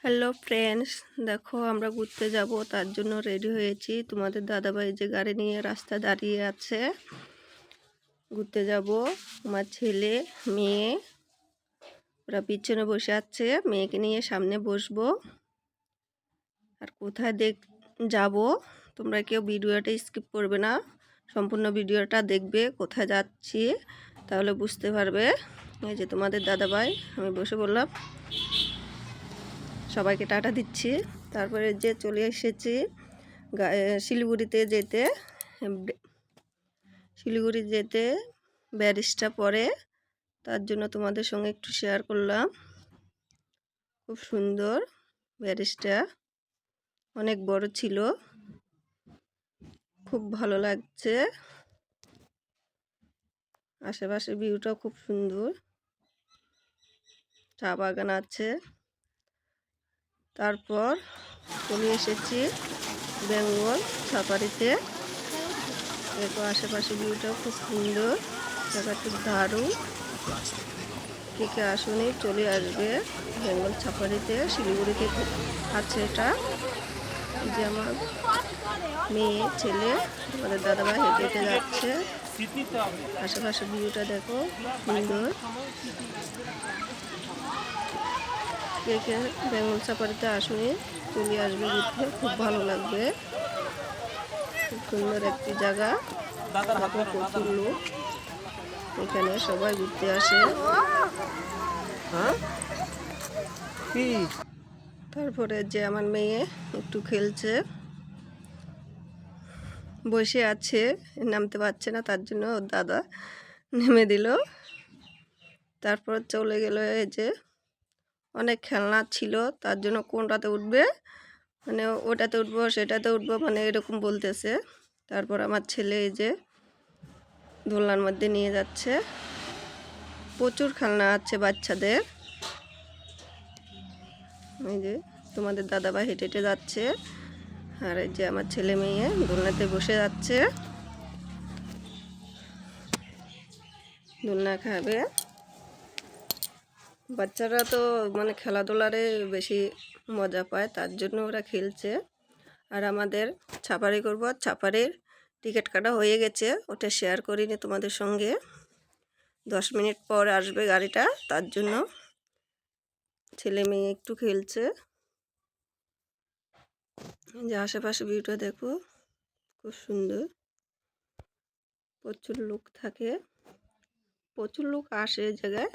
Hello friends, দেখো আমরা ঘুরতে যাব, তার জন্য রেডি হয়েছি। তোমাদের দাদাভাই যে গাড়ি নিয়ে রাস্তা দাঁড়িয়ে আছে, ঘুরতে যাব। আমার ছেলে মেয়ে ওরা পিছনে বসে আছে, মেয়েকে নিয়ে সামনে বসবো। আর কোথায় যাব, তোমরা কেউ ভিডিওটা স্কিপ করবে না, সম্পূর্ণ ভিডিওটা দেখবে কোথায় যাচ্ছি, তাহলে বুঝতে পারবে। এই যে তোমাদের দাদাভাই, আমি বসে বললাম, সবাইকে টাটা দিচ্ছি। তারপরে যে চলে এসেছি শিলিগুড়ি যেতে ব্যারিজটা পরে, তার জন্য তোমাদের সঙ্গে একটু শেয়ার করলাম। খুব সুন্দর ব্যারিজটা, অনেক বড় ছিল, খুব ভালো লাগছে। আশেপাশে ভিউটাও খুব সুন্দর, চা বাগান আছে। তারপর চলে এসেছি বেঙ্গল সাফারিতে। দেখো আশেপাশে ভিউটাও খুব সুন্দর, জায়গাটি দারুণ। কে আসুনি, চলে আসবে বেঙ্গল সাফারিতে, শিলিগুড়ি থেকে আছে এটা। যে আমার মেয়ে ছেলে, আমাদের দাদাভাই হেঁটে হেঁটে যাচ্ছে। আশেপাশে ভিউটা দেখো সুন্দর। কে বেঙ্গল সাফারিতে আসুনি, চলে আসবে ঘুরতে, খুব ভালো লাগবে। খুব সুন্দর একটি জায়গা, প্রচুর লোক এখানে, সবাই ঘুরতে আসে। তারপরে যে আমার মেয়ে একটু খেলছে, বসে আছে, নামতে পারছে না, তার জন্য ওর দাদা নেমে দিল। তারপর চলে গেল। এই যে অনেক খেলনা ছিল, তার জন্য কোনটাতে উঠবে, মানে ওটাতে উঠবো সেটাতে উঠবো, মানে এরকম বলতেছে। তারপর আমার ছেলে এই যে দোলনার মধ্যে নিয়ে যাচ্ছে, প্রচুর খেলনা আছে বাচ্চাদের। এই যে তোমাদের দাদাভাই হেঁটে হেঁটে যাচ্ছে, আর এই যে আমার ছেলে মেয়ে দোলনাতে বসে যাচ্ছে, দোলনা খাবে। বাচ্চারা তো মানে খেলাধুলারে বেশি মজা পায়, তার জন্য ওরা খেলছে। আর আমাদের ছাপারি করব, ছাপারির টিকিট কাটা হয়ে গেছে, ওটা শেয়ার করিনি তোমাদের সঙ্গে। 10 মিনিট পর আসবে গাড়িটা, তার জন্য ছেলে মেয়ে একটু খেলছে। যে আশেপাশে ভিউটা দেখো খুব সুন্দর, প্রচুর লোক থাকে, প্রচুর লোক আসে এই জায়গায়।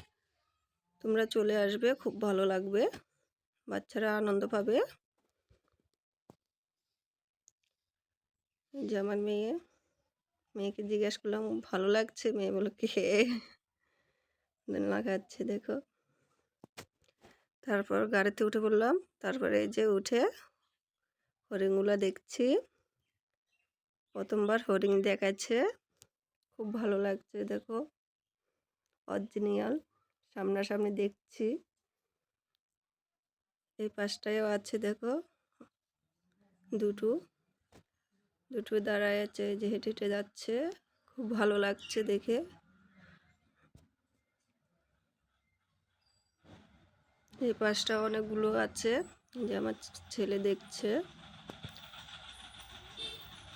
তোমরা চলে আসবে, খুব ভালো লাগবে, বাচ্চারা আনন্দ পাবে। যে আমার মেয়েকে জিজ্ঞেস করলাম ভালো লাগছে, মেয়ে বলো কে লাগাচ্ছে দেখো। তারপর গাড়িতে উঠে পড়লাম। তারপরে এই যে উঠে হরিণগুলো দেখছি, প্রথমবার হরিণ দেখাচ্ছে, খুব ভালো লাগছে। দেখো অরিজিনাল সামনাসামনি দেখছি। এই পাশটায়ও আছে, দেখো দুটো দাঁড়ায় আছে, যে হেঁটে হেঁটে যাচ্ছে, খুব ভালো লাগছে দেখে। এই পাশটা অনেকগুলো আছে, যে আমার ছেলে দেখছে,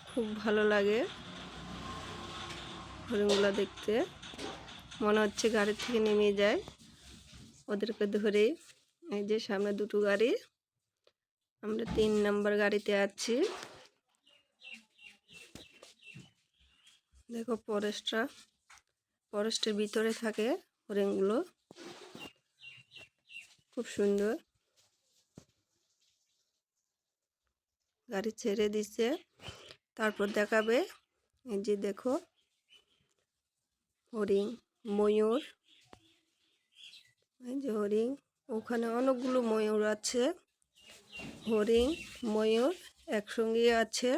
খুব ভালো লাগে হরিণগুলো দেখতে। মনে হচ্ছে গাড়ি থেকে নেমে যায় ওদেরকে ধরে। এই যে সামনে দুটো গাড়ি, আমরা 3 নম্বর গাড়িতে আছি। দেখো ফরেস্টের ভিতরে থাকে হরিণগুলো, খুব সুন্দর। গাড়ি ছেড়ে দিচ্ছে, তারপর দেখাবে। এই যে দেখো হরিণ, ময়ূর, এই যে হরিণ, ওখানে অনেকগুলো ময়ূর আছে। হরিণ ময়ূর একসঙ্গে আছে,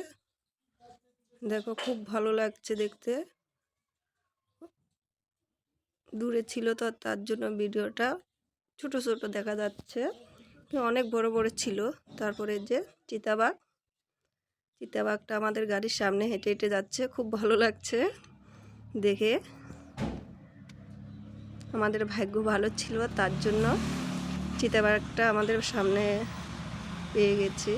দেখো খুব ভালো লাগছে দেখতে। দূরে ছিল তো, তার জন্য ভিডিওটা ছোট ছোট দেখা যাচ্ছে, অনেক বড় বড় ছিল। তারপরে যে চিতাবাঘটা আমাদের গাড়ির সামনে হেঁটে হেঁটে যাচ্ছে, খুব ভালো লাগছে দেখে। আমাদের ভাগ্য ভালো ছিল, তার জন্য চিতাবাঘটা আমাদের সামনে পেয়ে গেছি।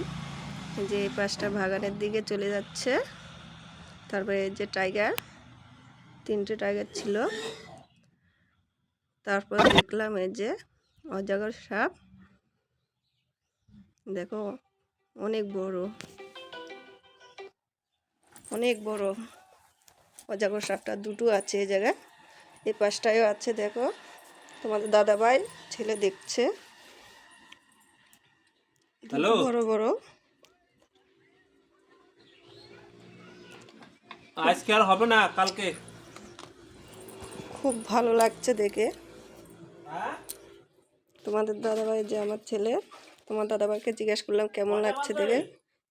যে এই পাশটা বাগানের দিকে চলে যাচ্ছে। তারপরে এই যে টাইগার, 3টে টাইগার ছিল। তারপর দেখলাম এই যে অজগর সাপ, দেখো অনেক বড়, অনেক বড় অজগর সাপটা। দুটো আছে এই জায়গায়, এই পাশটায়ও আছে। দেখো তোমাদের দাদাভাই ছেলে দেখছে, দুটো বড় বড়। আজকে আর হবে না, কালকে। খুব ভালো লাগছে দেখে। তোমাদের দাদাভাই যে আমার ছেলে, তোমার দাদাভাইকে জিজ্ঞেস করলাম কেমন লাগছে দেখে,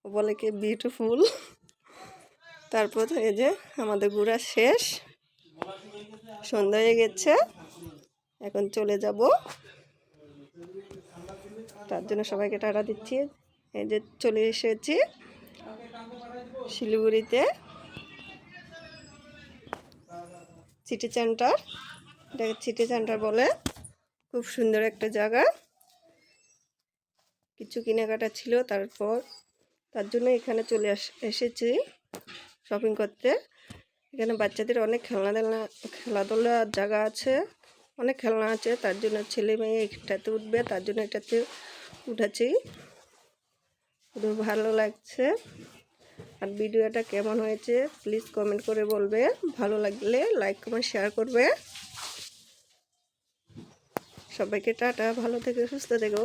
ও বলে কি বিউটিফুল। তারপর এই যে আমাদের ঘোরা শেষ, সন্ধ্যা হয়ে গেছে, এখন চলে যাব। তার জন্য সবাইকে টাটা দিচ্ছি। এই যে চলে এসেছি শিলিগুড়িতে, সিটি সেন্টার, এটাকে সিটি সেন্টার বলে। খুব সুন্দর একটা জায়গা। কিছু কেনাকাটা ছিল, তারপর তার জন্য এখানে চলে এসেছি শপিং করতে। এখানে বাচ্চাদের অনেক খেলাধুলার জায়গা আছে, অনেক খেলনা আছে। তার জন্য ছেলে মেয়ে এটাতে উঠবে, তার জন্য এটাতে উঠেছি। খুব ভালো লাগছে। আর ভিডিওটা কেমন হয়েছে প্লিজ কমেন্ট করে বলবে। ভালো লাগলে লাইক কমেন্ট শেয়ার করবে। সবাইকে টাটা, ভালো থেকো, সুস্থ থেকো।